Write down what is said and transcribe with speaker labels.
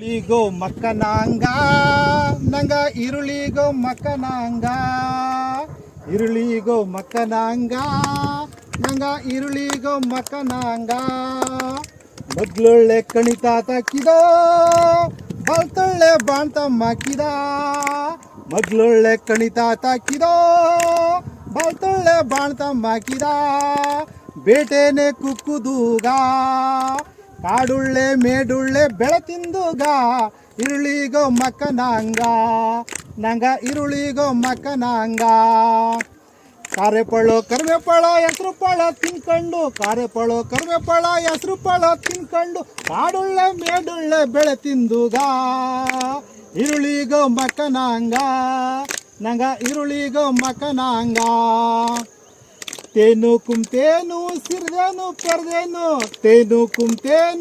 Speaker 1: ಈರುಳಿಗೋ ಮಕ್ಕನಾಂಗ ನಂಗ ಈರುಳಿಗೋ ಮಕ್ಕನಾಂಗ ಈರುಳಿಗೋ ಮಕ್ಕನಾಂಗ ನಂಗ ಈರುಳಿಗೋ ಮಕ್ಕನಾಂಗ ಮೊದ್ಲೊಳ್ಳೆ ಕಣಿತಾಕಿದ ಬಲ್ತೊಳ್ಳೆ ಬಾಣ್ತಮ್ಮಾಕಿದ ಮೊದ್ಲೊಳ್ಳೆ ಕಣಿತಾಕಿದ ಬಲ್ತೊಳ್ಳೆ ಬಾಣ್ತಮ್ಮಾಕಿದ ಬೇಟೆನೆ ಕುಕ್ಕುದೂಗ ಕಾಡುಳ್ಳೆ ಮೇಡುಳ್ಳೆ ಬೆಳತಿಂದುಗ ಈರುಳಿಗೋ ಮಕ್ಕನಾಂಗ ನಂಗ ಈರುಳಿಗೋ ಮಕ್ಕನಾಂಗ ಕಾರೆಪಳು ಕರಿವೆಪಳ ಹೆಸರು ಪಳ ತಿನ್ಕೊಂಡು ಕಾರೆಪಳು ಕರಿವೆಪಳ ಹೆಸರು ಪಳ ತಿನ್ಕೊಂಡು ಕಾಡುಳ್ಳೆ ಮೇಡುಳ್ಳೆ ಬೆಳೆ ತಿಂದುಗ ಈರುಳಿಗೋ ಮಕ್ಕನಾಂಗ ನಂಗ ಈರುಳಿಗೋ ಮಕ್ಕನಾಂಗ ತೇನು ಕುಂತೇನು ಸಿರ್ದೇನು ಪೆರ್ದೇನು ತೇನು ಕುಂತೇನು